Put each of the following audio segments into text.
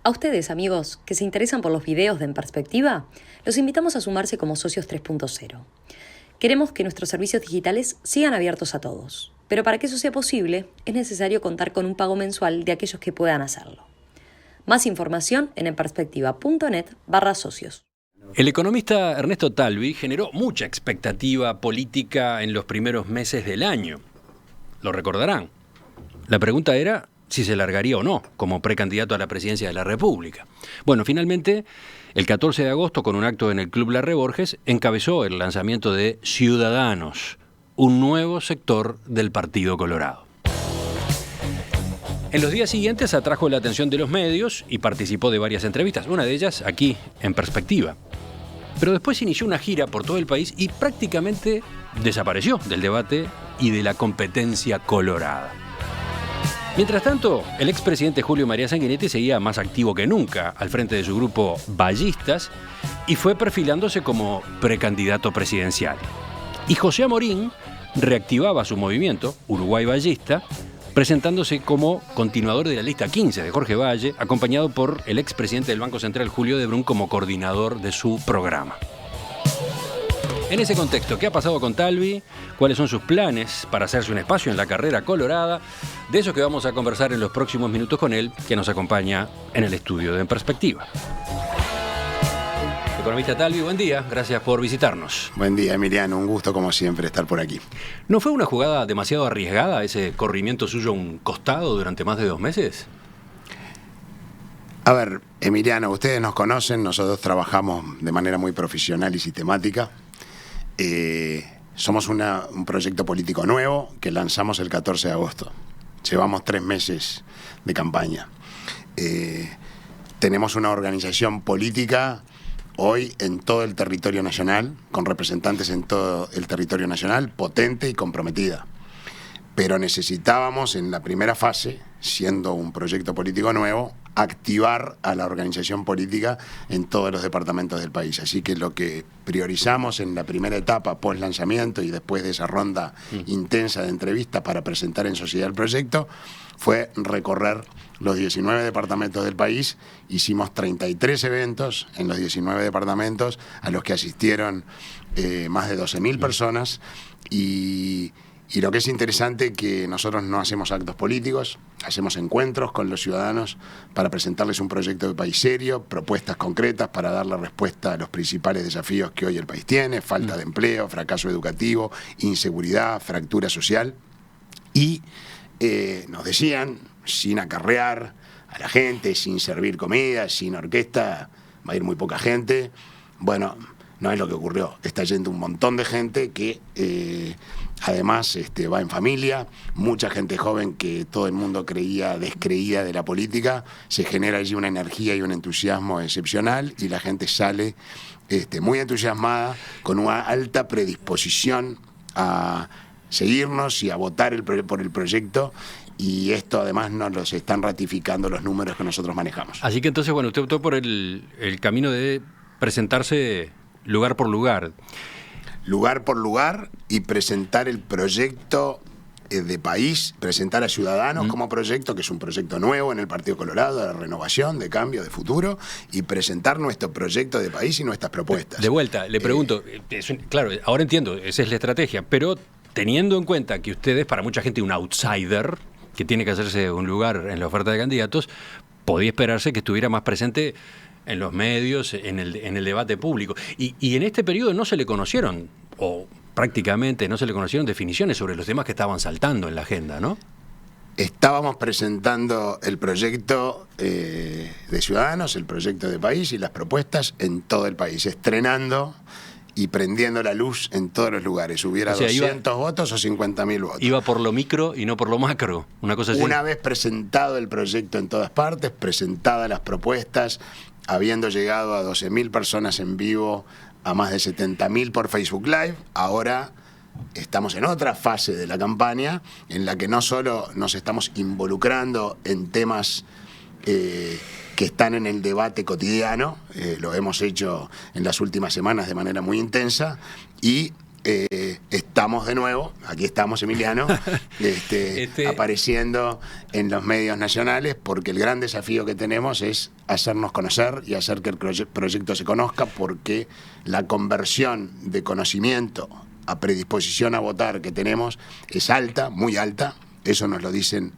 A ustedes, amigos, que se interesan por los videos de En Perspectiva, los invitamos a sumarse como socios 3.0. Queremos que nuestros servicios digitales sigan abiertos a todos, pero para que eso sea posible, es necesario contar con un pago mensual de aquellos que puedan hacerlo. Más información en enperspectiva.net/socios. El economista Ernesto Talvi generó mucha expectativa política en los primeros meses del año. Lo recordarán. La pregunta era si se largaría o no como precandidato a la presidencia de la República. Bueno, finalmente, el 14 de agosto, con un acto en el Club Larre Borges, encabezó el lanzamiento de Ciudadanos, un nuevo sector del Partido Colorado. En los días siguientes atrajo la atención de los medios y participó de varias entrevistas, una de ellas aquí, en Perspectiva. Pero después inició una gira por todo el país y prácticamente desapareció del debate y de la competencia colorada. Mientras tanto, el expresidente Julio María Sanguinetti seguía más activo que nunca al frente de su grupo Vallistas y fue perfilándose como precandidato presidencial. Y José Amorín reactivaba su movimiento, Uruguay Vallista, presentándose como continuador de la lista 15 de Jorge Valle, acompañado por el expresidente del Banco Central, Julio de Brún, como coordinador de su programa. En ese contexto, ¿qué ha pasado con Talvi? ¿Cuáles son sus planes para hacerse un espacio en la carrera colorada? De eso que vamos a conversar en los próximos minutos con él, que nos acompaña en el estudio de En Perspectiva. Economista Talvi, buen día, gracias por visitarnos. Buen día, Emiliano, un gusto como siempre estar por aquí. ¿No fue una jugada demasiado arriesgada ese corrimiento suyo a un costado durante más de 2 meses? A ver, Emiliano, ustedes nos conocen, nosotros trabajamos de manera muy profesional y sistemática. Somos un proyecto político nuevo que lanzamos el 14 de agosto. Llevamos 3 meses de campaña. Tenemos una organización política hoy en todo el territorio nacional, con representantes en todo el territorio nacional, potente y comprometida. Pero necesitábamos en la primera fase, siendo un proyecto político nuevo, activar a la organización política en todos los departamentos del país. Así que lo que priorizamos en la primera etapa, post lanzamiento y después de esa ronda intensa de entrevistas para presentar en sociedad el proyecto, fue recorrer los 19 departamentos del país. Hicimos 33 eventos en los 19 departamentos a los que asistieron más de 12.000 personas y lo que es interesante que nosotros no hacemos actos políticos, hacemos encuentros con los ciudadanos para presentarles un proyecto de país serio, propuestas concretas para darle respuesta a los principales desafíos que hoy el país tiene: falta de empleo, fracaso educativo, inseguridad, fractura social. Y nos decían, sin acarrear a la gente, sin servir comida, sin orquesta, va a ir muy poca gente. Bueno, no es lo que ocurrió, está yendo un montón de gente que además va en familia, mucha gente joven que todo el mundo descreía de la política. Se genera allí una energía y un entusiasmo excepcional y la gente sale muy entusiasmada, con una alta predisposición a seguirnos y a votar por el proyecto. Y esto además nos lo están ratificando los números que nosotros manejamos. Así que entonces, bueno, usted optó por el camino de presentarse lugar por lugar. Lugar por lugar y presentar el proyecto de país, presentar a Ciudadanos como proyecto, que es un proyecto nuevo en el Partido Colorado, de renovación, de cambio, de futuro, y presentar nuestro proyecto de país y nuestras propuestas. De vuelta, le pregunto, claro, ahora entiendo, esa es la estrategia, pero teniendo en cuenta que usted es para mucha gente un outsider, que tiene que hacerse un lugar en la oferta de candidatos, podía esperarse que estuviera más presente en los medios, en el debate público. Y en este periodo no se le conocieron, o prácticamente no se le conocieron definiciones sobre los temas que estaban saltando en la agenda, ¿no? Estábamos presentando el proyecto de Ciudadanos, el proyecto de país y las propuestas en todo el país, estrenando y prendiendo la luz en todos los lugares. Hubiera 200 votos o 50.000 votos. Iba por lo micro y no por lo macro, una cosa así. Una vez presentado el proyecto en todas partes, presentadas las propuestas, habiendo llegado a 12.000 personas en vivo, a más de 70.000 por Facebook Live, ahora estamos en otra fase de la campaña en la que no solo nos estamos involucrando en temas que están en el debate cotidiano, lo hemos hecho en las últimas semanas de manera muy intensa, y estamos de nuevo, aquí estamos, Emiliano, apareciendo en los medios nacionales, porque el gran desafío que tenemos es hacernos conocer y hacer que el proyecto se conozca, porque la conversión de conocimiento a predisposición a votar que tenemos es alta, muy alta. Eso nos lo dicen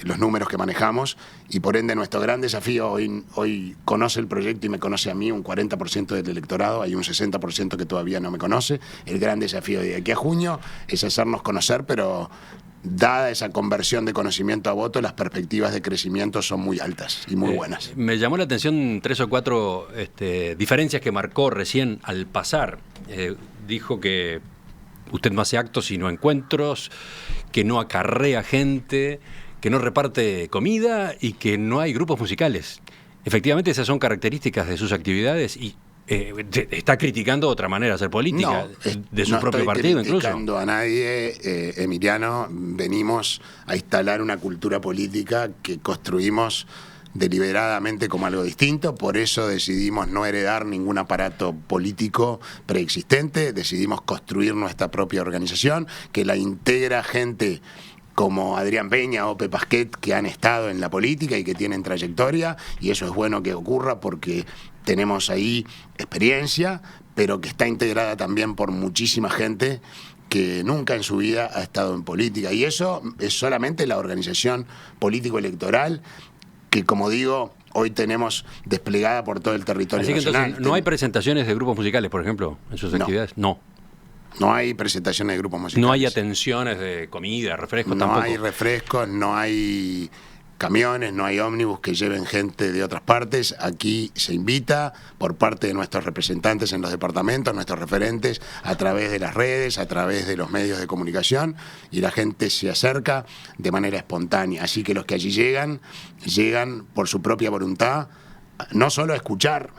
los números que manejamos, y por ende nuestro gran desafío hoy conoce el proyecto y me conoce a mí un 40% del electorado, hay un 60% que todavía no me conoce. El gran desafío de aquí a junio es hacernos conocer, pero dada esa conversión de conocimiento a voto, las perspectivas de crecimiento son muy altas y muy buenas. Me llamó la atención 3 o 4 diferencias que marcó recién al pasar. Dijo que usted no hace actos sino encuentros, que no acarrea gente, que no reparte comida y que no hay grupos musicales. Efectivamente, esas son características de sus actividades y está criticando otra manera de hacer política, de su propio partido incluso. No estoy criticando a nadie, Emiliano. Venimos a instalar una cultura política que construimos deliberadamente como algo distinto, por eso decidimos no heredar ningún aparato político preexistente, decidimos construir nuestra propia organización, que la integra gente como Adrián Peña o Pepe Pasquet, que han estado en la política y que tienen trayectoria, y eso es bueno que ocurra porque tenemos ahí experiencia, pero que está integrada también por muchísima gente que nunca en su vida ha estado en política, y eso es solamente la organización político-electoral que, como digo, hoy tenemos desplegada por todo el territorio nacional. Así que entonces, ¿no hay presentaciones de grupos musicales, por ejemplo, en sus actividades? No. No hay presentaciones de grupos musicales. No hay atenciones de comida, refrescos tampoco. No hay refrescos, no hay camiones, no hay ómnibus que lleven gente de otras partes. Aquí se invita por parte de nuestros representantes en los departamentos, nuestros referentes, a través de las redes, a través de los medios de comunicación, y la gente se acerca de manera espontánea. Así que los que allí llegan por su propia voluntad, no solo a escuchar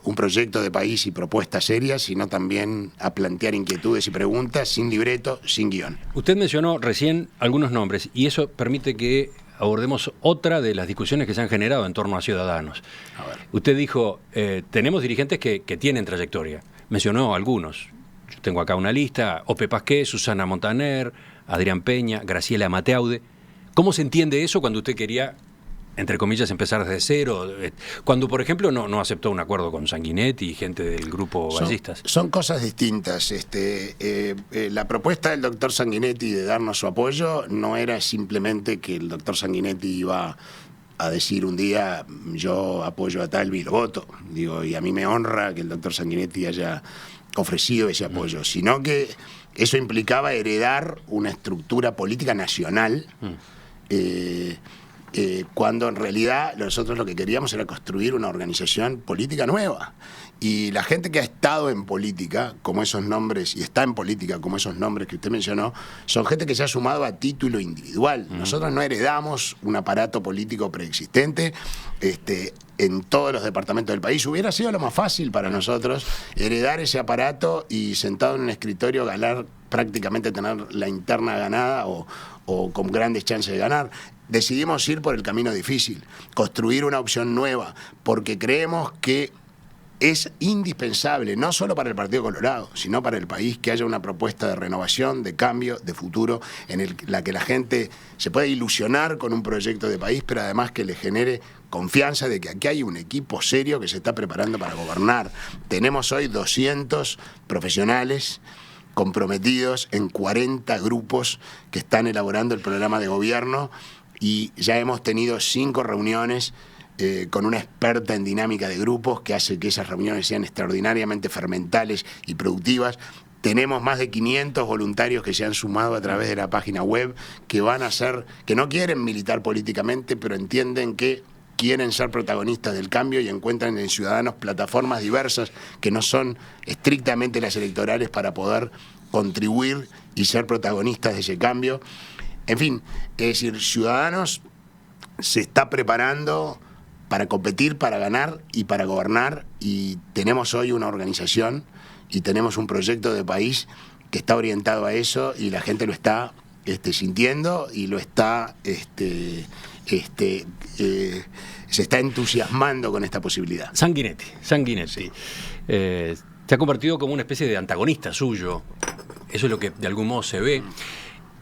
un proyecto de país y propuestas serias, sino también a plantear inquietudes y preguntas sin libreto, sin guión. Usted mencionó recién algunos nombres y eso permite que abordemos otra de las discusiones que se han generado en torno a Ciudadanos. A ver. Usted dijo, tenemos dirigentes que tienen trayectoria. Mencionó algunos. Yo tengo acá una lista: Pepe Pasquet, Susana Montaner, Adrián Peña, Graciela Mateaude. ¿Cómo se entiende eso cuando usted quería, entre comillas, empezar desde cero? Cuando, por ejemplo, no aceptó un acuerdo con Sanguinetti y gente del grupo Ballistas. Son cosas distintas. La propuesta del doctor Sanguinetti de darnos su apoyo no era simplemente que el doctor Sanguinetti iba a decir un día: yo apoyo a Talvi y lo voto. Digo, y a mí me honra que el doctor Sanguinetti haya ofrecido ese apoyo, sino que eso implicaba heredar una estructura política nacional, cuando en realidad nosotros lo que queríamos era construir una organización política nueva. Y la gente que ha estado en política, como esos nombres, y está en política como esos nombres que usted mencionó, son gente que se ha sumado a título individual. Nosotros no heredamos un aparato político preexistente en todos los departamentos del país. Hubiera sido lo más fácil para nosotros heredar ese aparato y sentado en un escritorio ganar, prácticamente tener la interna ganada o con grandes chances de ganar. Decidimos ir por el camino difícil, construir una opción nueva, porque creemos que es indispensable, no solo para el Partido Colorado, sino para el país, que haya una propuesta de renovación, de cambio, de futuro, en la que la gente se pueda ilusionar con un proyecto de país, pero además que le genere confianza de que aquí hay un equipo serio que se está preparando para gobernar. Tenemos hoy 200 profesionales comprometidos en 40 grupos que están elaborando el programa de gobierno, y ya hemos tenido 5 reuniones con una experta en dinámica de grupos que hace que esas reuniones sean extraordinariamente fermentales y productivas. Tenemos más de 500 voluntarios que se han sumado a través de la página web, que no quieren militar políticamente, pero entienden que quieren ser protagonistas del cambio y encuentran en Ciudadanos plataformas diversas que no son estrictamente las electorales para poder contribuir y ser protagonistas de ese cambio. En fin, es decir, Ciudadanos se está preparando para competir, para ganar y para gobernar, y tenemos hoy una organización y tenemos un proyecto de país que está orientado a eso, y la gente lo está sintiendo y lo está se está entusiasmando con esta posibilidad. Sanguinetti. se ha convertido como una especie de antagonista suyo. Eso es lo que de algún modo se ve.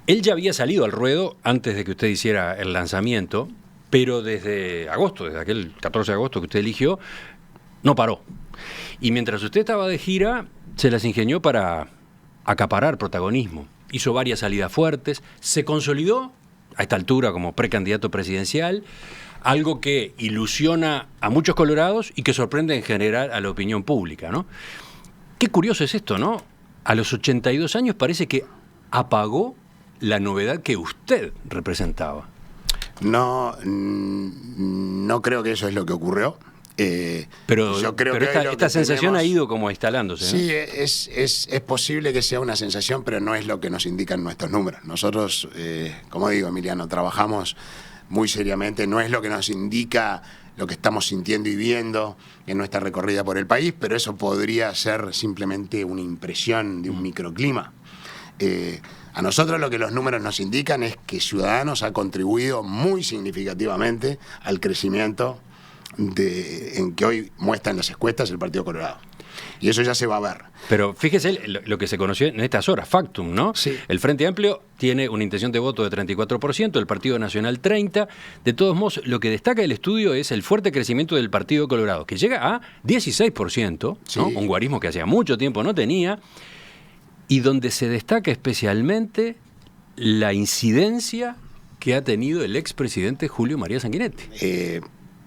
Él ya había salido al ruedo antes de que usted hiciera el lanzamiento, pero desde agosto, desde aquel 14 de agosto que usted eligió, no paró. Y mientras usted estaba de gira, se las ingenió para acaparar protagonismo. Hizo varias salidas fuertes, se consolidó a esta altura como precandidato presidencial, algo que ilusiona a muchos colorados y que sorprende en general a la opinión pública, ¿no? Qué curioso es esto, ¿no? A los 82 años parece que apagó la novedad que usted representaba. No creo que eso es lo que ocurrió. Pero yo creo que esta sensación ha ido como instalándose, ¿no? Sí, es posible que sea una sensación, pero no es lo que nos indican nuestros números. Nosotros, como digo, Emiliano, trabajamos muy seriamente, no es lo que nos indica lo que estamos sintiendo y viendo en nuestra recorrida por el país, pero eso podría ser simplemente una impresión de un microclima. A nosotros lo que los números nos indican es que Ciudadanos ha contribuido muy significativamente al crecimiento en que hoy muestran las encuestas el Partido Colorado. Y eso ya se va a ver. Pero fíjese lo que se conoció en estas horas, factum, ¿no? Sí. El Frente Amplio tiene una intención de voto de 34%, el Partido Nacional 30%. De todos modos, lo que destaca el estudio es el fuerte crecimiento del Partido Colorado, que llega a 16%, sí, ¿no? Un guarismo que hacía mucho tiempo no tenía, y donde se destaca especialmente la incidencia que ha tenido el expresidente Julio María Sanguinetti.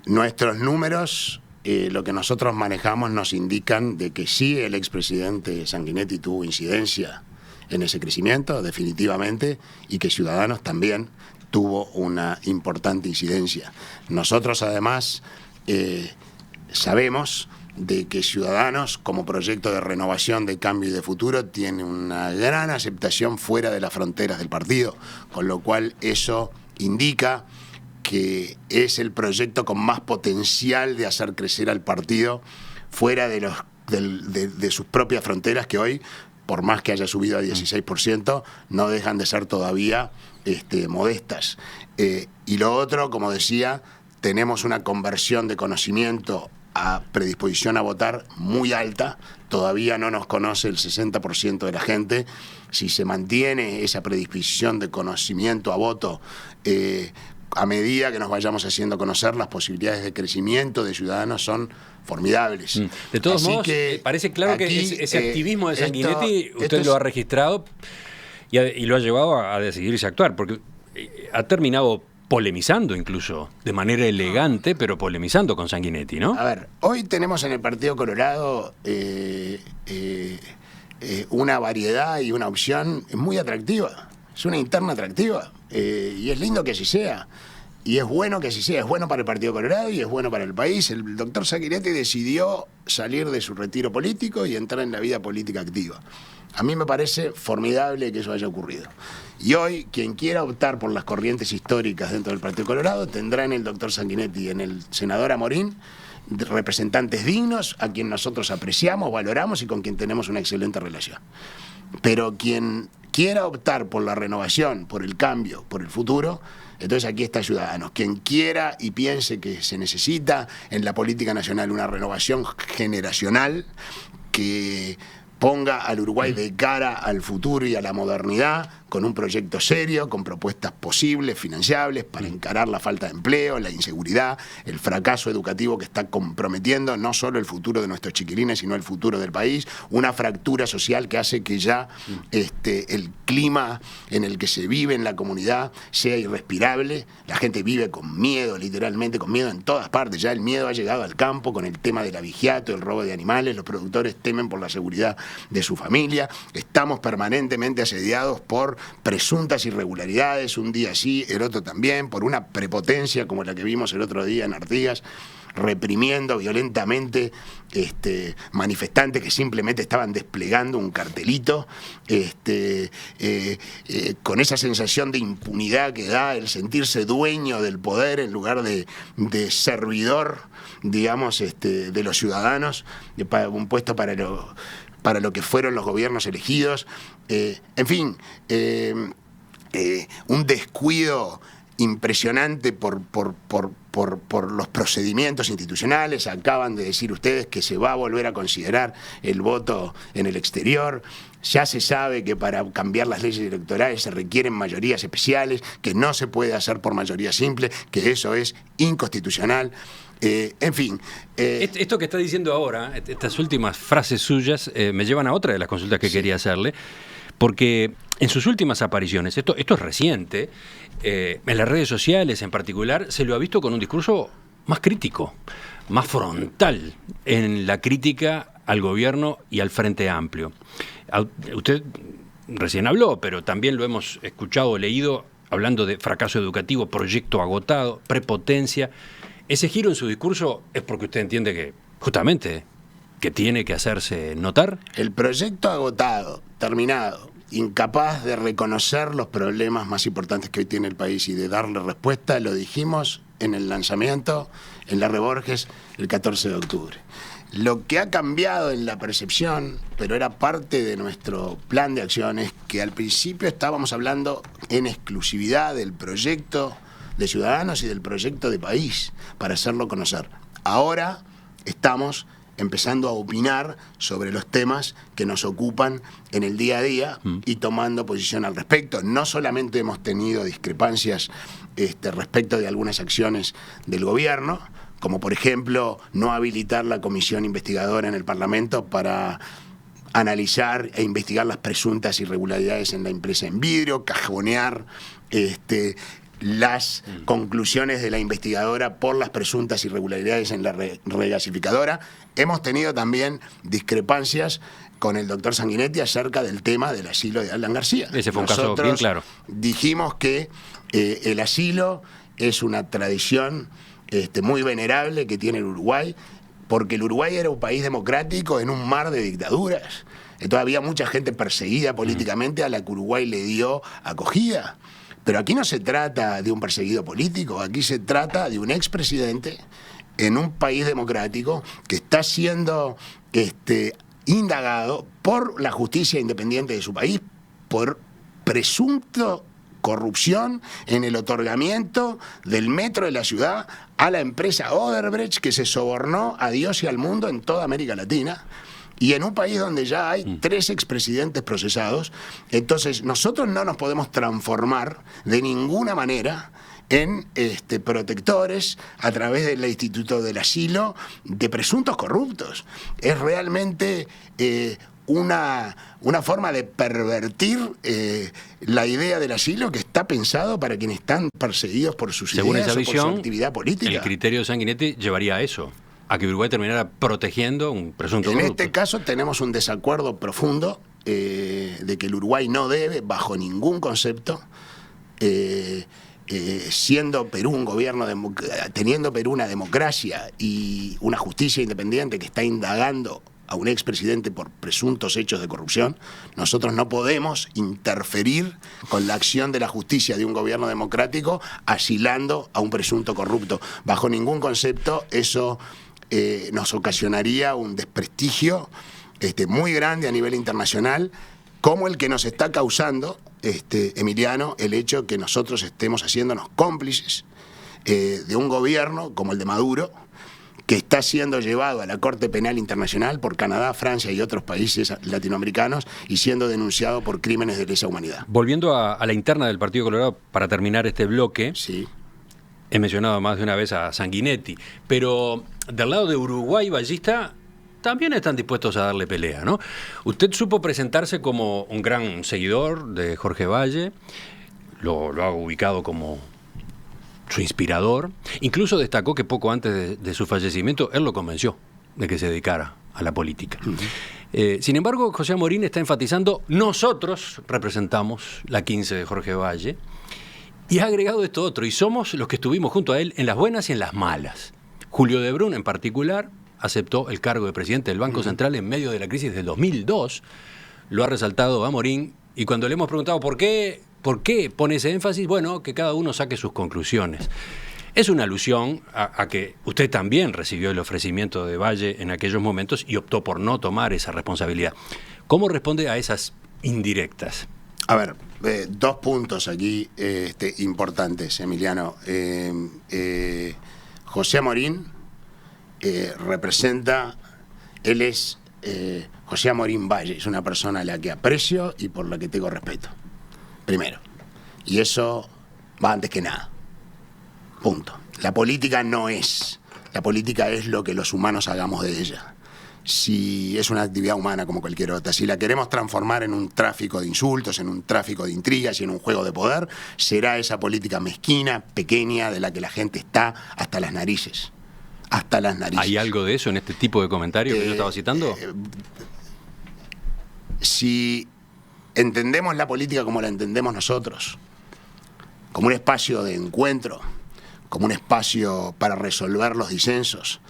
Nuestros números, lo que nosotros manejamos, nos indican de que sí, el expresidente Sanguinetti tuvo incidencia en ese crecimiento, definitivamente, y que Ciudadanos también tuvo una importante incidencia. Nosotros, además, sabemos de que Ciudadanos, como proyecto de renovación, de cambio y de futuro, tiene una gran aceptación fuera de las fronteras del partido, con lo cual eso indica que es el proyecto con más potencial de hacer crecer al partido fuera de sus propias fronteras, que hoy, por más que haya subido a 16%, no dejan de ser todavía modestas. Y lo otro, como decía, tenemos una conversión de conocimiento a predisposición a votar muy alta. Todavía no nos conoce el 60% de la gente. Si se mantiene esa predisposición de conocimiento a voto, a medida que nos vayamos haciendo conocer, las posibilidades de crecimiento de Ciudadanos son formidables. De todos modos, parece claro que ese activismo de Sanguinetti usted lo ha registrado y lo ha llevado a decidirse a actuar, porque ha terminado polemizando incluso, de manera elegante, pero polemizando con Sanguinetti, ¿no? A ver, hoy tenemos en el Partido Colorado una variedad y una opción muy atractiva. Es una interna atractiva. Y es lindo que así sea. Y es bueno que así sea. Es bueno para el Partido Colorado y es bueno para el país. El doctor Sanguinetti decidió salir de su retiro político y entrar en la vida política activa. A mí me parece formidable que eso haya ocurrido. Y hoy, quien quiera optar por las corrientes históricas dentro del Partido Colorado, tendrá en el doctor Sanguinetti y en el senador Amorín representantes dignos, a quien nosotros apreciamos, valoramos y con quien tenemos una excelente relación. Pero quien quiera optar por la renovación, por el cambio, por el futuro, entonces aquí está Ciudadanos. Quien quiera y piense que se necesita en la política nacional una renovación generacional que ponga al Uruguay de cara al futuro y a la modernidad, con un proyecto serio, con propuestas posibles, financiables, para encarar la falta de empleo, la inseguridad, el fracaso educativo que está comprometiendo no solo el futuro de nuestros chiquilines, sino el futuro del país, una fractura social que hace que ya el clima en el que se vive en la comunidad sea irrespirable. La gente vive con miedo, literalmente con miedo en todas partes. Ya el miedo ha llegado al campo con el tema del abigeato, el robo de animales, los productores temen por la seguridad de su familia. Estamos permanentemente asediados por presuntas irregularidades, un día sí, el otro también, por una prepotencia como la que vimos el otro día en Artigas, reprimiendo violentamente manifestantes que simplemente estaban desplegando un cartelito, con esa sensación de impunidad que da el sentirse dueño del poder en lugar de servidor, digamos, de los ciudadanos, un puesto para lo que fueron los gobiernos elegidos. En fin, un descuido impresionante por por los procedimientos institucionales. Acaban de decir ustedes que se va a volver a considerar el voto en el exterior. Ya se sabe que para cambiar las leyes electorales se requieren mayorías especiales, que no se puede hacer por mayoría simple, que eso es inconstitucional. En fin. Esto que está diciendo ahora, estas últimas frases suyas, me llevan a otra de las consultas que quería hacerle, porque en sus últimas apariciones, esto es reciente, en las redes sociales en particular, se lo ha visto con un discurso más crítico, más frontal en la crítica al gobierno y al Frente Amplio. Usted recién habló, pero también lo hemos escuchado o leído hablando de fracaso educativo, proyecto agotado, prepotencia. Ese giro en su discurso es porque usted entiende que, justamente, que tiene que hacerse notar. El proyecto agotado, terminado, incapaz de reconocer los problemas más importantes que hoy tiene el país y de darle respuesta, lo dijimos en el lanzamiento en Larre Borges el 14 de octubre. Lo que ha cambiado en la percepción, pero era parte de nuestro plan de acciones, que al principio estábamos hablando en exclusividad del proyecto de Ciudadanos y del proyecto de país para hacerlo conocer. Ahora estamos empezando a opinar sobre los temas que nos ocupan en el día a día y tomando posición al respecto. No solamente hemos tenido discrepancias respecto de algunas acciones del gobierno, como por ejemplo no habilitar la comisión investigadora en el Parlamento para analizar e investigar las presuntas irregularidades en la empresa Envidrio, cajonear las conclusiones de la investigadora por las presuntas irregularidades en la regasificadora. Hemos tenido también discrepancias con el doctor Sanguinetti acerca del tema del asilo de Alan García. Ese fue un caso bien claro. Dijimos que el asilo es una tradición muy venerable que tiene el Uruguay, porque el Uruguay era un país democrático en un mar de dictaduras. Entonces había mucha gente perseguida políticamente a la que Uruguay le dio acogida. Pero aquí no se trata de un perseguido político, aquí se trata de un expresidente en un país democrático que está siendo indagado por la justicia independiente de su país por presunto corrupción en el otorgamiento del metro de la ciudad a la empresa Odebrecht, que se sobornó a Dios y al mundo en toda América Latina. Y en un país donde ya hay 3 expresidentes procesados. Entonces nosotros no nos podemos transformar de ninguna manera en protectores a través del Instituto del Asilo de presuntos corruptos. Es realmente una forma de pervertir la idea del asilo que está pensado para quienes están perseguidos por sus Según ideas esa visión, o por su actividad política. El criterio de Sanguinetti llevaría a eso, a que Uruguay terminara protegiendo un presunto corrupto. En este caso tenemos un desacuerdo profundo de que el Uruguay no debe, bajo ningún concepto, siendo Perú un gobierno, teniendo Perú una democracia y una justicia independiente que está indagando a un expresidente por presuntos hechos de corrupción, nosotros no podemos interferir con la acción de la justicia de un gobierno democrático asilando a un presunto corrupto. Bajo ningún concepto eso nos ocasionaría un desprestigio muy grande a nivel internacional, como el que nos está causando, Emiliano, el hecho que nosotros estemos haciéndonos cómplices de un gobierno como el de Maduro, que está siendo llevado a la Corte Penal Internacional por Canadá, Francia y otros países latinoamericanos y siendo denunciado por crímenes de lesa humanidad. Volviendo a la interna del Partido Colorado, para terminar este bloque, sí. He mencionado más de una vez a Sanguinetti, pero del lado de Uruguay Ballista también están dispuestos a darle pelea, ¿no? Usted supo presentarse como un gran seguidor de Jorge Valle, lo ha ubicado como su inspirador, incluso destacó que poco antes de su fallecimiento él lo convenció de que se dedicara a la política. Sin embargo, José Amorín está enfatizando: nosotros representamos la 15 de Jorge Valle, y ha agregado esto otro, y somos los que estuvimos junto a él en las buenas y en las malas. Julio de Brun, en particular, aceptó el cargo de presidente del Banco Central en medio de la crisis del 2002, lo ha resaltado Amorín, y cuando le hemos preguntado por qué pone ese énfasis, bueno, que cada uno saque sus conclusiones. Es una alusión a que usted también recibió el ofrecimiento de Valle en aquellos momentos y optó por no tomar esa responsabilidad. ¿Cómo responde a esas indirectas? A ver, 2 puntos aquí importantes, Emiliano. José Amorín representa, él es José Amorín Valle, es una persona a la que aprecio y por la que tengo respeto, primero. Y eso va antes que nada. Punto. La política no es. La política es lo que los humanos hagamos de ella. Si es una actividad humana como cualquier otra, si la queremos transformar en un tráfico de insultos, en un tráfico de intrigas y en un juego de poder, será esa política mezquina, pequeña, de la que la gente está hasta las narices. Hasta las narices. ¿Hay algo de eso en este tipo de comentarios que yo estaba citando? Si entendemos la política como la entendemos nosotros, como un espacio de encuentro, como un espacio para resolver los disensos,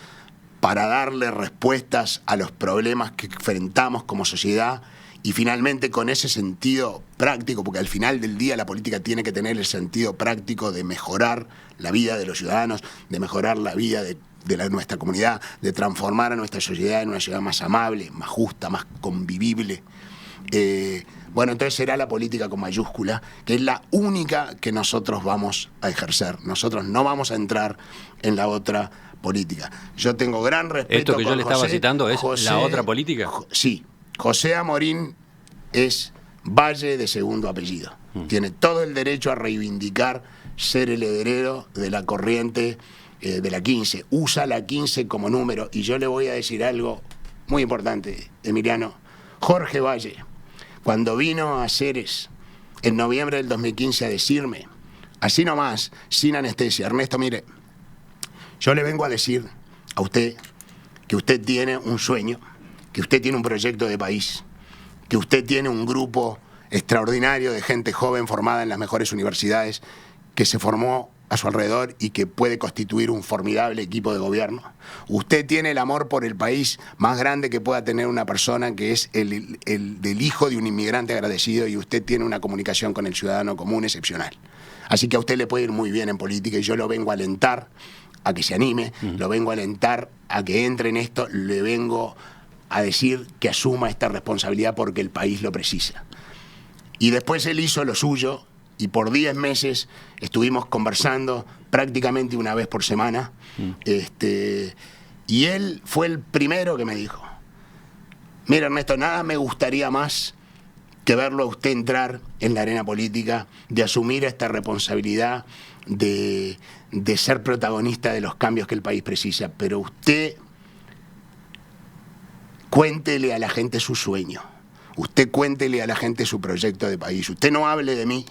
para darle respuestas a los problemas que enfrentamos como sociedad y finalmente con ese sentido práctico, porque al final del día la política tiene que tener el sentido práctico de mejorar la vida de los ciudadanos, de mejorar la vida de nuestra comunidad, de transformar a nuestra sociedad en una ciudad más amable, más justa, más convivible. Bueno, entonces será la política con mayúscula, que es la única que nosotros vamos a ejercer. Nosotros no vamos a entrar en la otra política. Yo tengo gran respeto. ¿Esto que yo le estaba citando es la otra política? Sí. José Amorín es Valle de segundo apellido. Tiene todo el derecho a reivindicar ser el heredero de la corriente de la 15. Usa la 15 como número. Y yo le voy a decir algo muy importante, Emiliano. Jorge Valle, cuando vino a Ceres en noviembre del 2015 a decirme, así nomás, sin anestesia, Ernesto, mire, yo le vengo a decir a usted que usted tiene un sueño, que usted tiene un proyecto de país, que usted tiene un grupo extraordinario de gente joven formada en las mejores universidades, que se formó a su alrededor y que puede constituir un formidable equipo de gobierno. Usted tiene el amor por el país más grande que pueda tener una persona, que es el del hijo de un inmigrante agradecido, y usted tiene una comunicación con el ciudadano común excepcional. Así que a usted le puede ir muy bien en política y yo lo vengo a alentar a que se anime, lo vengo a alentar a que entre en esto, le vengo a decir que asuma esta responsabilidad porque el país lo precisa. Y después él hizo lo suyo y por 10 meses estuvimos conversando prácticamente una vez por semana. Y él fue el primero que me dijo, mira Ernesto, nada me gustaría más que verlo a usted entrar en la arena política, de asumir esta responsabilidad, de ser protagonista de los cambios que el país precisa, pero usted cuéntele a la gente su sueño, usted cuéntele a la gente su proyecto de país, usted no hable de mí,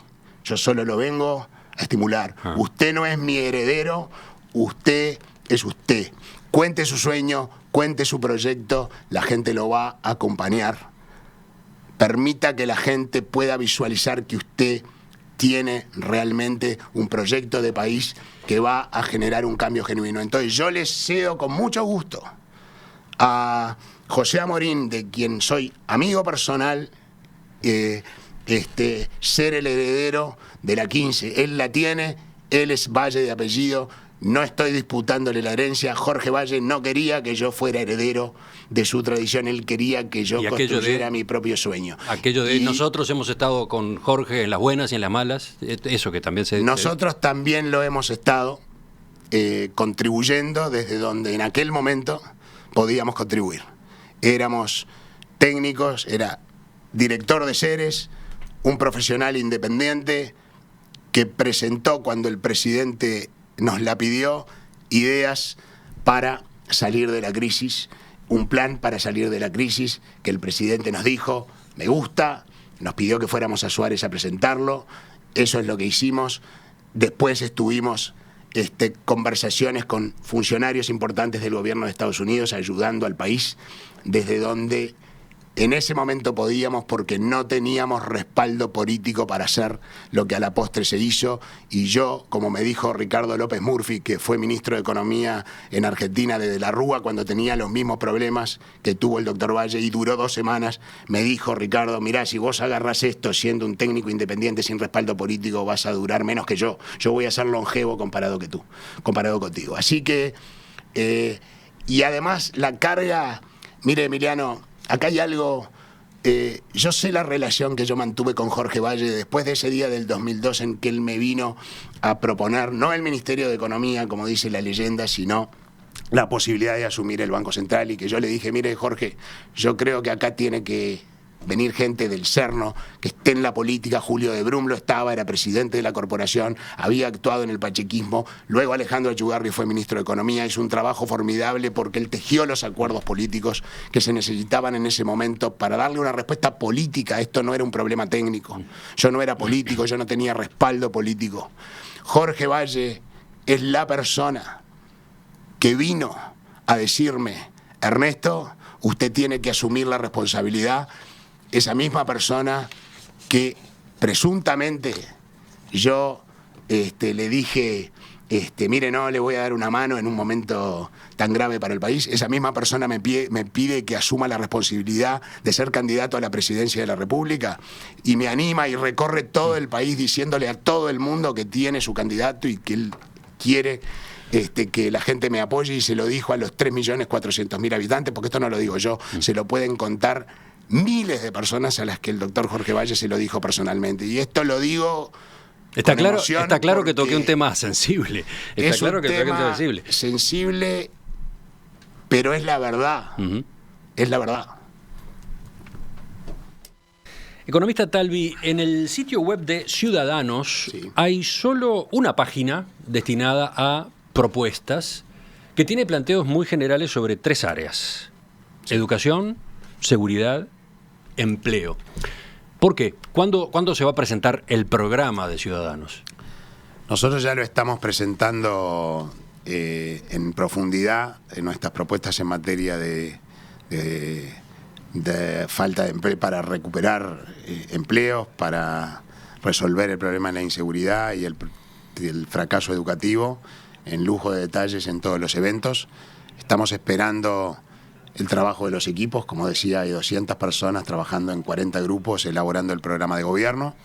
yo solo lo vengo a estimular, usted no es mi heredero, usted es usted, cuente su sueño, cuente su proyecto, la gente lo va a acompañar, permita que la gente pueda visualizar que usted tiene realmente un proyecto de país que va a generar un cambio genuino. Entonces yo les cedo con mucho gusto a José Amorín, de quien soy amigo personal, ser el heredero de la 15. Él la tiene, él es Valle de apellido, no estoy disputándole la herencia. Jorge Valle no quería que yo fuera heredero de su tradición, él quería que yo construyera mi propio sueño. Aquello de nosotros hemos estado con Jorge en las buenas y en las malas, eso que también se... Nosotros también lo hemos estado contribuyendo desde donde en aquel momento podíamos contribuir. Éramos técnicos, era director de Ceres, un profesional independiente que presentó, cuando el presidente nos la pidió, ideas para salir de la crisis, un plan para salir de la crisis que el presidente nos dijo, me gusta, nos pidió que fuéramos a Suárez a presentarlo, eso es lo que hicimos. Después estuvimos conversaciones con funcionarios importantes del gobierno de Estados Unidos ayudando al país desde donde en ese momento podíamos, porque no teníamos respaldo político para hacer lo que a la postre se hizo. Y yo, como me dijo Ricardo López Murphy, que fue ministro de Economía en Argentina desde la Rúa, cuando tenía los mismos problemas que tuvo el doctor Valle y duró 2 semanas, me dijo, Ricardo, mirá, si vos agarrás esto siendo un técnico independiente sin respaldo político, vas a durar menos que yo. Yo voy a ser longevo comparado contigo. Así que, y además la carga, mire Emiliano, acá hay algo Yo sé la relación que yo mantuve con Jorge Valle después de ese día del 2002 en que él me vino a proponer, no el Ministerio de Economía, como dice la leyenda, sino la posibilidad de asumir el Banco Central, y que yo le dije, mire Jorge, yo creo que acá tiene que venir gente del Cerno, que esté en la política. Julio de Brum lo estaba, era presidente de la corporación, había actuado en el pachequismo, luego Alejandro Echugarri fue ministro de Economía, hizo un trabajo formidable porque él tejió los acuerdos políticos que se necesitaban en ese momento para darle una respuesta política. Esto no era un problema técnico, yo no era político, yo no tenía respaldo político. Jorge Valle es la persona que vino a decirme, Ernesto, usted tiene que asumir la responsabilidad. Esa misma persona que presuntamente yo le dije, mire, no le voy a dar una mano en un momento tan grave para el país, esa misma persona me pide que asuma la responsabilidad de ser candidato a la presidencia de la República, y me anima y recorre todo el país diciéndole a todo el mundo que tiene su candidato y que él quiere que la gente me apoye, y se lo dijo a los 3.400.000 habitantes, porque esto no lo digo yo, se lo pueden contar miles de personas a las que el doctor Jorge Valle se lo dijo personalmente. Y esto lo digo Está con emoción, está claro que toqué un tema sensible. Está claro que toqué un tema sensible, pero es la verdad. Es la verdad. Economista Talvi, en el sitio web de Ciudadanos hay solo una página destinada a propuestas que tiene planteos muy generales sobre 3 áreas: educación, seguridad, empleo. ¿Por qué? ¿Cuándo se va a presentar el programa de Ciudadanos? Nosotros ya lo estamos presentando en profundidad en nuestras propuestas en materia de falta de empleo, para recuperar empleos, para resolver el problema de la inseguridad y el fracaso educativo, en lujo de detalles en todos los eventos. Estamos esperando el trabajo de los equipos. Como decía, hay 200 personas trabajando en 40 grupos elaborando el programa de gobierno.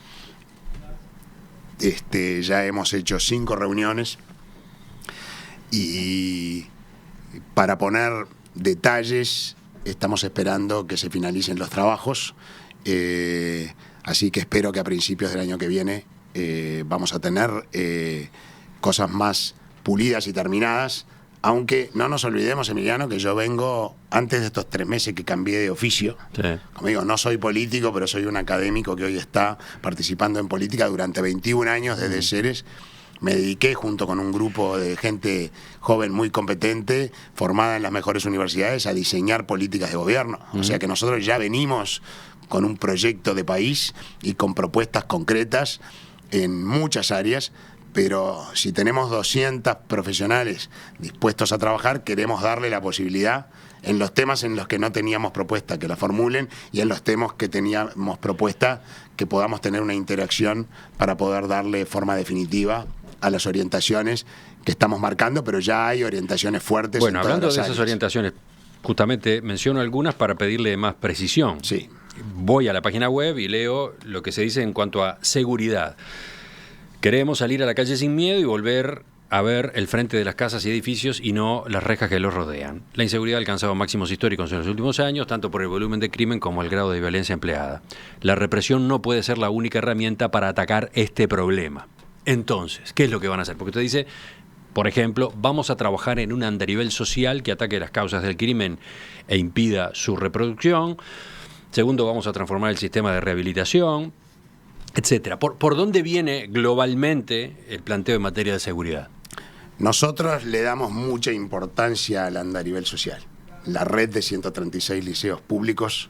Ya hemos hecho 5 reuniones, y para poner detalles estamos esperando que se finalicen los trabajos, así que espero que a principios del año que viene vamos a tener cosas más pulidas y terminadas. Aunque no nos olvidemos, Emiliano, que yo vengo, antes de estos 3 meses que cambié de oficio, como digo, no soy político, pero soy un académico que hoy está participando en política durante 21 años desde Ceres. Me dediqué, junto con un grupo de gente joven muy competente, formada en las mejores universidades, a diseñar políticas de gobierno. O sea que nosotros ya venimos con un proyecto de país y con propuestas concretas en muchas áreas. Pero si tenemos 200 profesionales dispuestos a trabajar, queremos darle la posibilidad, en los temas en los que no teníamos propuesta, que la formulen, y en los temas que teníamos propuesta, que podamos tener una interacción para poder darle forma definitiva a las orientaciones que estamos marcando, pero ya hay orientaciones fuertes. Bueno, hablando de esas orientaciones, justamente menciono algunas para pedirle más precisión. Sí. Voy a la página web y leo lo que se dice en cuanto a seguridad. Queremos salir a la calle sin miedo y volver a ver el frente de las casas y edificios y no las rejas que los rodean. La inseguridad ha alcanzado máximos históricos en los últimos años, tanto por el volumen de crimen como el grado de violencia empleada. La represión no puede ser la única herramienta para atacar este problema. Entonces, ¿qué es lo que van a hacer? Porque usted dice, por ejemplo, vamos a trabajar en un andarivel social que ataque las causas del crimen e impida su reproducción. Segundo, vamos a transformar el sistema de rehabilitación, etcétera. ¿Por dónde viene globalmente el planteo en materia de seguridad? Nosotros le damos mucha importancia al andarivel social. La red de 136 liceos públicos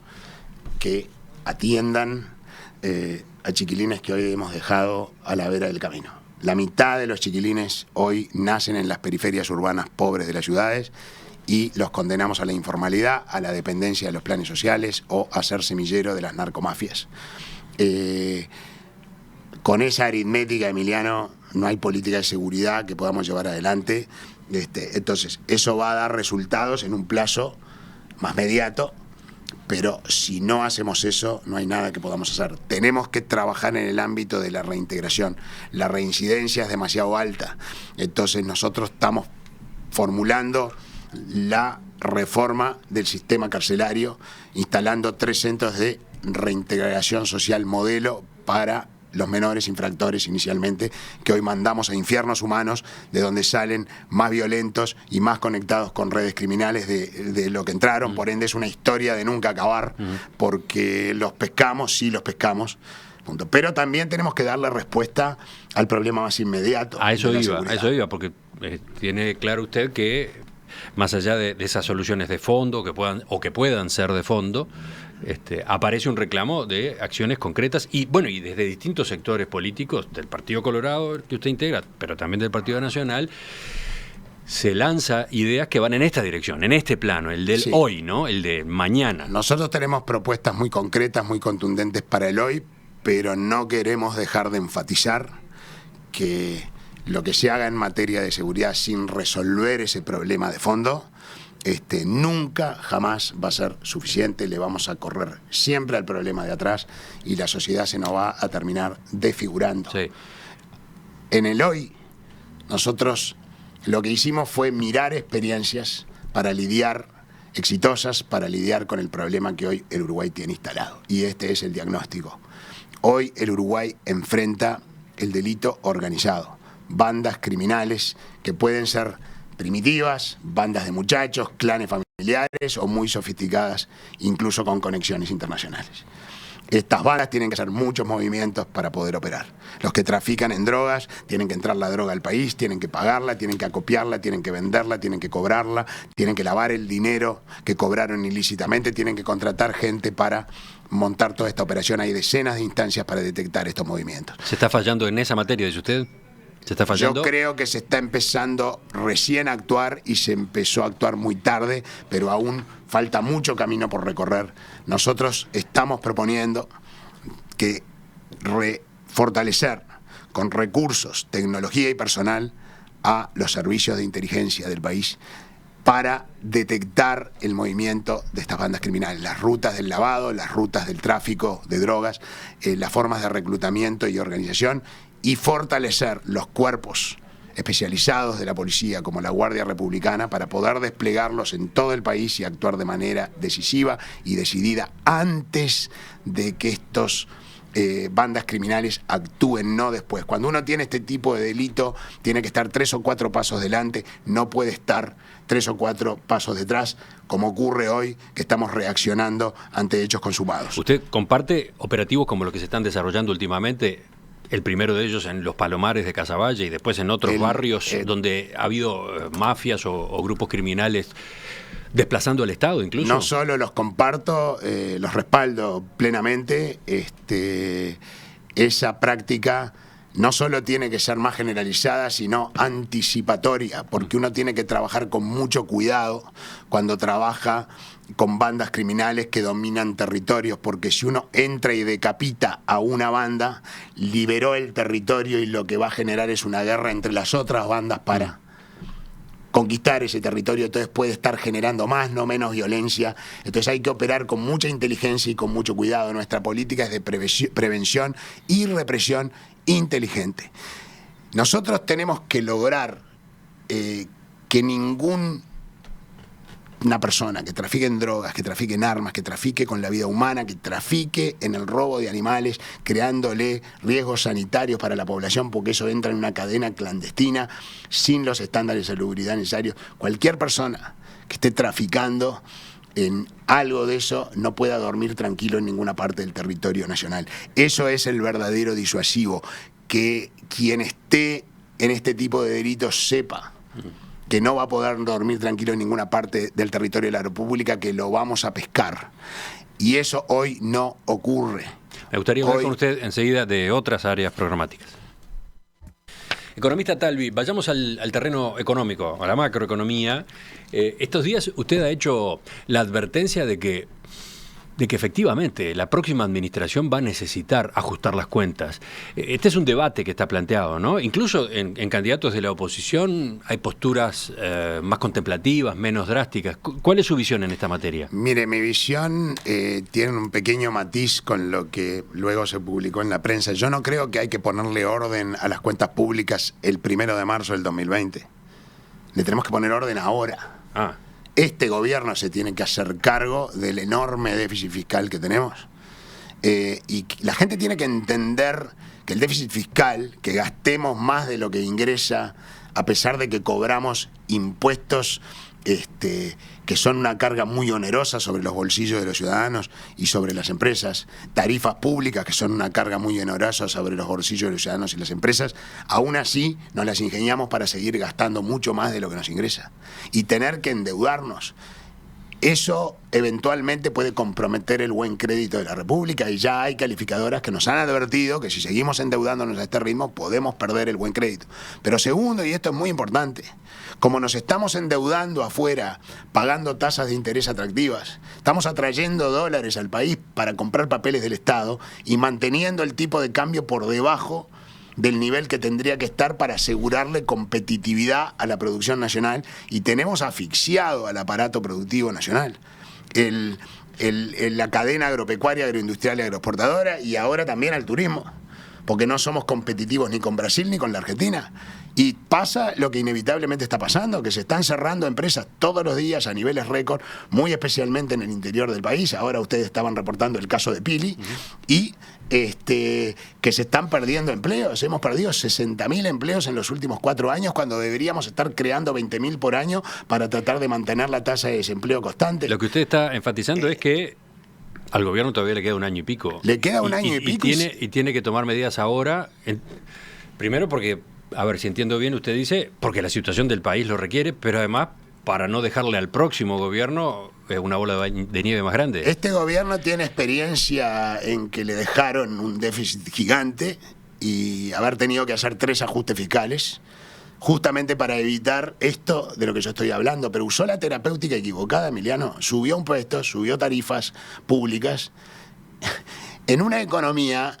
que atiendan a chiquilines que hoy hemos dejado a la vera del camino. La mitad de los chiquilines hoy nacen en las periferias urbanas pobres de las ciudades, y los condenamos a la informalidad, a la dependencia de los planes sociales o a ser semillero de las narcomafias. Con esa aritmética, Emiliano, no hay política de seguridad que podamos llevar adelante. Entonces, eso va a dar resultados en un plazo más mediato, pero si no hacemos eso, no hay nada que podamos hacer. Tenemos que trabajar en el ámbito de la reintegración. La reincidencia es demasiado alta. Entonces, nosotros estamos formulando la reforma del sistema carcelario, instalando 3 centros de reintegración social modelo para los menores infractores inicialmente, que hoy mandamos a infiernos humanos, de donde salen más violentos y más conectados con redes criminales de lo que entraron. Por ende es una historia de nunca acabar, porque los pescamos, sí los pescamos. Punto. Pero también tenemos que darle respuesta al problema más inmediato. A eso iba, porque tiene claro usted que más allá de esas soluciones de fondo que puedan ser de fondo, aparece un reclamo de acciones concretas y desde distintos sectores políticos del Partido Colorado que usted integra, pero también del Partido Nacional, se lanza ideas que van en esta dirección, en este plano, el del hoy, ¿no? El de mañana. Nosotros tenemos propuestas muy concretas, muy contundentes para el hoy, pero no queremos dejar de enfatizar que lo que se haga en materia de seguridad sin resolver ese problema de fondo, nunca, jamás va a ser suficiente. Le vamos a correr siempre al problema de atrás y la sociedad se nos va a terminar desfigurando. Sí. En el hoy, nosotros lo que hicimos fue mirar experiencias exitosas para lidiar con el problema que hoy el Uruguay tiene instalado. Y este es el diagnóstico. Hoy el Uruguay enfrenta el delito organizado, bandas criminales que pueden ser primitivas, bandas de muchachos, clanes familiares o muy sofisticadas, incluso con conexiones internacionales. Estas bandas tienen que hacer muchos movimientos para poder operar. Los que trafican en drogas tienen que entrar la droga al país, tienen que pagarla, tienen que acopiarla, tienen que venderla, tienen que cobrarla, tienen que lavar el dinero que cobraron ilícitamente, tienen que contratar gente para montar toda esta operación. Hay decenas de instancias para detectar estos movimientos. ¿Se está fallando en esa materia, dice usted? ¿Se está fallando? Yo creo que se está empezando recién a actuar y se empezó a actuar muy tarde, pero aún falta mucho camino por recorrer. Nosotros estamos proponiendo que fortalecer con recursos, tecnología y personal a los servicios de inteligencia del país para detectar el movimiento de estas bandas criminales, las rutas del lavado, las rutas del tráfico de drogas, las formas de reclutamiento y organización, y fortalecer los cuerpos especializados de la policía como la Guardia Republicana para poder desplegarlos en todo el país y actuar de manera decisiva y decidida antes de que estos bandas criminales actúen, no después. Cuando uno tiene este tipo de delito, tiene que estar 3 o 4 pasos delante, no puede estar 3 o 4 pasos detrás, como ocurre hoy, que estamos reaccionando ante hechos consumados. ¿Usted comparte operativos como los que se están desarrollando últimamente? El primero de ellos en los Palomares de Casaballe y después en otros barrios donde ha habido mafias o grupos criminales desplazando al Estado incluso. No solo los comparto, los respaldo plenamente. Esa práctica no solo tiene que ser más generalizada, sino anticipatoria, porque uno tiene que trabajar con mucho cuidado cuando trabaja con bandas criminales que dominan territorios, porque si uno entra y decapita a una banda, liberó el territorio y lo que va a generar es una guerra entre las otras bandas para conquistar ese territorio. Entonces puede estar generando más, no menos violencia. Entonces hay que operar con mucha inteligencia y con mucho cuidado. Nuestra política es de prevención y represión inteligente. Nosotros tenemos que lograr que ninguna persona que trafique en drogas, que trafique en armas, que trafique con la vida humana, que trafique en el robo de animales, creándole riesgos sanitarios para la población, porque eso entra en una cadena clandestina sin los estándares de salubridad necesarios. Cualquier persona que esté traficando en algo de eso no pueda dormir tranquilo en ninguna parte del territorio nacional. Eso es el verdadero disuasivo, que quien esté en este tipo de delitos sepa que no va a poder dormir tranquilo en ninguna parte del territorio de la República, que lo vamos a pescar. Y eso hoy no ocurre. Me gustaría hablar con usted enseguida de otras áreas programáticas. Economista Talvi, vayamos al terreno económico, a la macroeconomía. Estos días usted ha hecho la advertencia de que efectivamente la próxima administración va a necesitar ajustar las cuentas. Este es un debate que está planteado, ¿no? Incluso en candidatos de la oposición hay posturas más contemplativas, menos drásticas. ¿Cuál es su visión en esta materia? Mire, mi visión tiene un pequeño matiz con lo que luego se publicó en la prensa. Yo no creo que hay que ponerle orden a las cuentas públicas el 1 de marzo del 2020. Le tenemos que poner orden ahora. Este gobierno se tiene que hacer cargo del enorme déficit fiscal que tenemos. Y la gente tiene que entender que el déficit fiscal, que gastemos más de lo que ingresa, a pesar de que cobramos impuestos que son una carga muy onerosa sobre los bolsillos de los ciudadanos y sobre las empresas, tarifas públicas que son una carga muy onerosa sobre los bolsillos de los ciudadanos y las empresas, aún así nos las ingeniamos para seguir gastando mucho más de lo que nos ingresa y tener que endeudarnos. Eso eventualmente puede comprometer el buen crédito de la República, y ya hay calificadoras que nos han advertido que si seguimos endeudándonos a este ritmo podemos perder el buen crédito. Pero segundo, y esto es muy importante, como nos estamos endeudando afuera, pagando tasas de interés atractivas, estamos atrayendo dólares al país para comprar papeles del Estado y manteniendo el tipo de cambio por debajo del nivel que tendría que estar para asegurarle competitividad a la producción nacional, y tenemos asfixiado al aparato productivo nacional, la cadena agropecuaria, agroindustrial y agroexportadora, y ahora también al turismo, porque no somos competitivos ni con Brasil ni con la Argentina. Y pasa lo que inevitablemente está pasando, que se están cerrando empresas todos los días a niveles récord, muy especialmente en el interior del país. Ahora ustedes estaban reportando el caso de Pili, y que se están perdiendo empleos. Hemos perdido 60.000 empleos en los últimos 4 años, cuando deberíamos estar creando 20.000 por año para tratar de mantener la tasa de desempleo constante. Lo que usted está enfatizando es que al gobierno todavía le queda un año y pico. Le queda un año y pico. Y tiene que tomar medidas ahora. Primero porque, a ver si entiendo bien, usted dice, porque la situación del país lo requiere, pero además para no dejarle al próximo gobierno una bola de nieve más grande. Este gobierno tiene experiencia en que le dejaron un déficit gigante y haber tenido que hacer 3 ajustes fiscales, justamente para evitar esto de lo que yo estoy hablando. Pero usó la terapéutica equivocada, Emiliano. Subió impuestos, subió tarifas públicas en una economía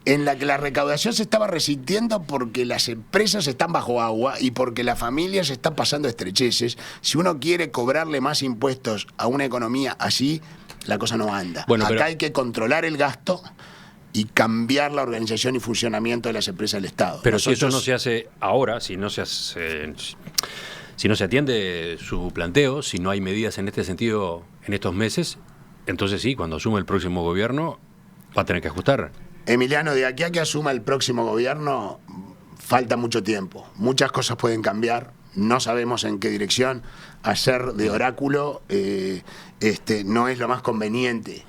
en la que la recaudación se estaba resintiendo porque las empresas están bajo agua y porque las familias están pasando estrecheces. Si uno quiere cobrarle más impuestos a una economía así, la cosa no anda. Bueno, acá hay que controlar el gasto y cambiar la organización y funcionamiento de las empresas del Estado. Pero si eso no se hace ahora, si no se atiende su planteo, si no hay medidas en este sentido en estos meses, entonces sí, cuando asume el próximo gobierno va a tener que ajustar. Emiliano, de aquí a que asuma el próximo gobierno falta mucho tiempo. Muchas cosas pueden cambiar, no sabemos en qué dirección. Hacer de oráculo no es lo más conveniente.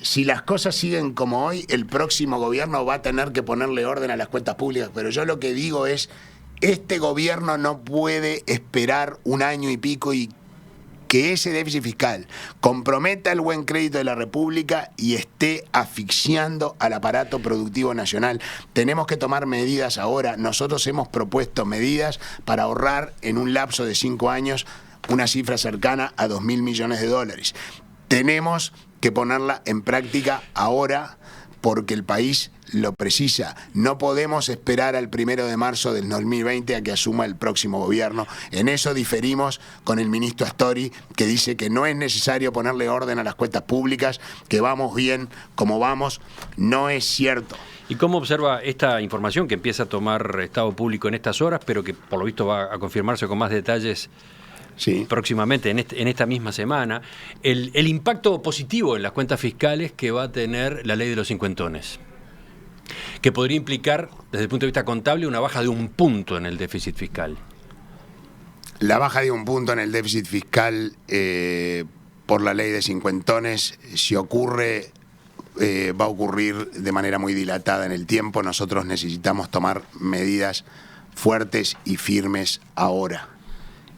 Si las cosas siguen como hoy, el próximo gobierno va a tener que ponerle orden a las cuentas públicas. Pero yo lo que digo es, este gobierno no puede esperar un año y pico y que ese déficit fiscal comprometa el buen crédito de la República y esté asfixiando al aparato productivo nacional. Tenemos que tomar medidas ahora. Nosotros hemos propuesto medidas para ahorrar en un lapso de 5 años una cifra cercana a 2.000 millones de dólares. Tenemos que ponerla en práctica ahora porque el país lo precisa. No podemos esperar al 1 de marzo del 2020 a que asuma el próximo gobierno. En eso diferimos con el ministro Astori, que dice que no es necesario ponerle orden a las cuentas públicas, que vamos bien como vamos. No es cierto. ¿Y cómo observa esta información que empieza a tomar estado público en estas horas, pero que por lo visto va a confirmarse con más detalles próximamente, en esta misma semana, el impacto positivo en las cuentas fiscales que va a tener la ley de los cincuentones? Que podría implicar, desde el punto de vista contable, una baja de 1 punto en el déficit fiscal. La baja de 1 punto en el déficit fiscal por la ley de cincuentones, si ocurre, va a ocurrir de manera muy dilatada en el tiempo. Nosotros necesitamos tomar medidas fuertes y firmes ahora.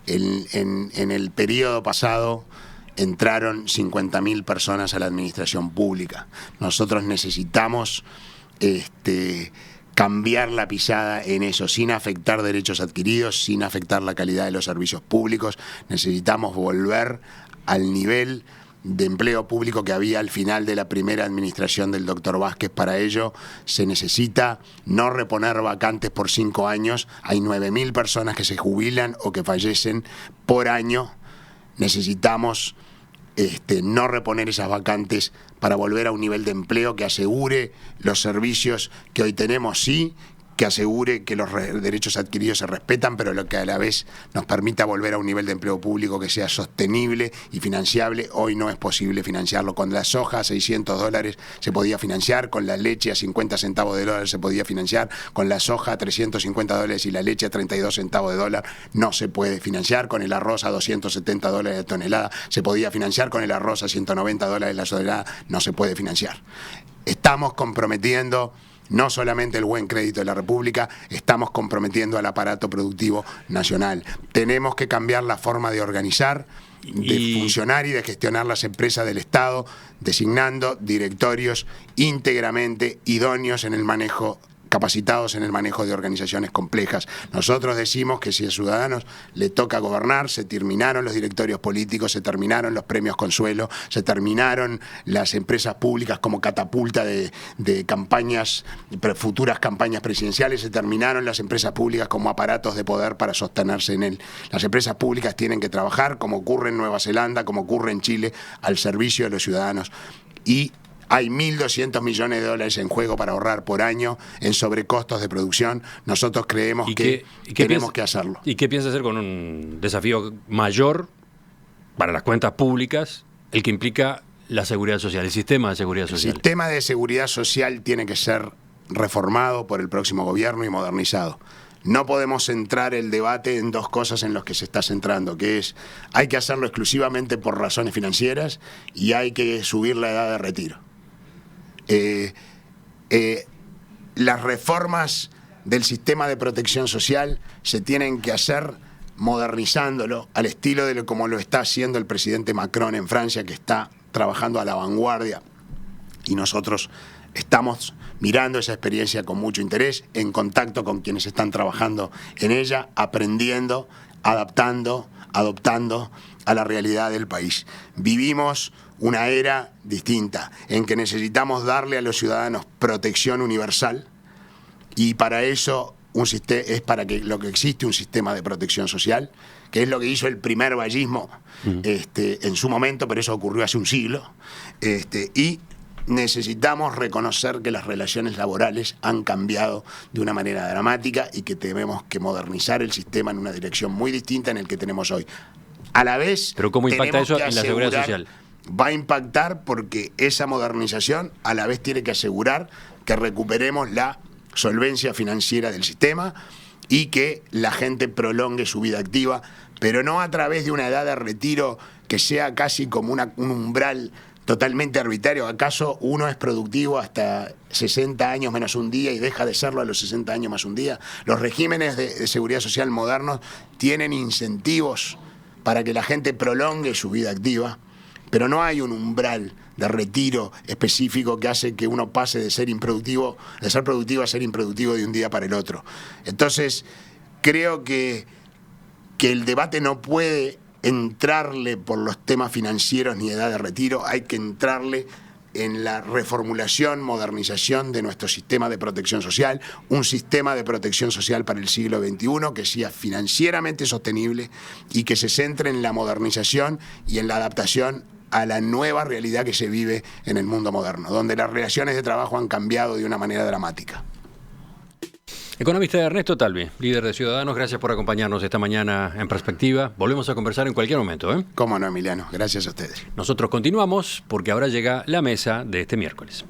En el periodo pasado entraron 50.000 personas a la administración pública. Nosotros necesitamos cambiar la pisada en eso, sin afectar derechos adquiridos, sin afectar la calidad de los servicios públicos. Necesitamos volver al nivel de empleo público que había al final de la primera administración del doctor Vázquez. Para ello se necesita no reponer vacantes por 5 años. Hay 9.000 personas que se jubilan o que fallecen por año. Necesitamos no reponer esas vacantes para volver a un nivel de empleo que asegure los servicios que hoy tenemos, sí, que asegure que los derechos adquiridos se respetan, pero lo que a la vez nos permita volver a un nivel de empleo público que sea sostenible y financiable. Hoy no es posible financiarlo. Con la soja a $600 se podía financiar, con la leche a 50 centavos de dólar se podía financiar, con la soja a $350 y la leche a 32 centavos de dólar no se puede financiar, con el arroz a $270 la tonelada se podía financiar, con el arroz a $190 la tonelada no se puede financiar. Estamos comprometiendo no solamente el buen crédito de la República, estamos comprometiendo al aparato productivo nacional. Tenemos que cambiar la forma de organizar, de funcionar y de gestionar las empresas del Estado, designando directorios íntegramente idóneos en el manejo, capacitados en el manejo de organizaciones complejas. Nosotros decimos que si a Ciudadanos le toca gobernar, se terminaron los directorios políticos, se terminaron los premios Consuelo, se terminaron las empresas públicas como catapulta de campañas, futuras campañas presidenciales, se terminaron las empresas públicas como aparatos de poder para sostenerse en él. Las empresas públicas tienen que trabajar, como ocurre en Nueva Zelanda, como ocurre en Chile, al servicio de los ciudadanos. Y hay 1.200 millones de dólares en juego para ahorrar por año en sobrecostos de producción. Nosotros creemos que tenemos que hacerlo. ¿Y qué piensa hacer con un desafío mayor para las cuentas públicas, el que implica la seguridad social, el sistema de seguridad social? El sistema de seguridad social tiene que ser reformado por el próximo gobierno y modernizado. No podemos centrar el debate en dos cosas en las que se está centrando, que es, hay que hacerlo exclusivamente por razones financieras y hay que subir la edad de retiro. Las reformas del sistema de protección social se tienen que hacer modernizándolo al estilo de como lo está haciendo el presidente Macron en Francia, que está trabajando a la vanguardia, y nosotros estamos mirando esa experiencia con mucho interés, en contacto con quienes están trabajando en ella, aprendiendo, adaptando, adoptando a la realidad del país. Vivimos una era distinta en que necesitamos darle a los ciudadanos protección universal, y para eso lo que existe un sistema de protección social, que es lo que hizo el primer vallismo en su momento, pero eso ocurrió hace un siglo, y necesitamos reconocer que las relaciones laborales han cambiado de una manera dramática y que tenemos que modernizar el sistema en una dirección muy distinta en el que tenemos hoy. A la vez, ¿pero cómo impacta eso en la seguridad social? Va a impactar porque esa modernización a la vez tiene que asegurar que recuperemos la solvencia financiera del sistema y que la gente prolongue su vida activa, pero no a través de una edad de retiro que sea casi como un umbral totalmente arbitrario. ¿Acaso uno es productivo hasta 60 años menos un día y deja de serlo a los 60 años más un día? Los regímenes de seguridad social modernos tienen incentivos para que la gente prolongue su vida activa, pero no hay un umbral de retiro específico que hace que uno pase de ser productivo a ser improductivo de un día para el otro. Entonces, creo que el debate no puede entrarle por los temas financieros ni edad de retiro, hay que entrarle en la reformulación, modernización de nuestro sistema de protección social, un sistema de protección social para el siglo XXI que sea financieramente sostenible y que se centre en la modernización y en la adaptación a la nueva realidad que se vive en el mundo moderno, donde las relaciones de trabajo han cambiado de una manera dramática. Economista Ernesto Talvi, líder de Ciudadanos, gracias por acompañarnos esta mañana en Perspectiva. Volvemos a conversar en cualquier momento, ¿eh? Cómo no, Emiliano. Gracias a ustedes. Nosotros continuamos porque ahora llega la mesa de este miércoles.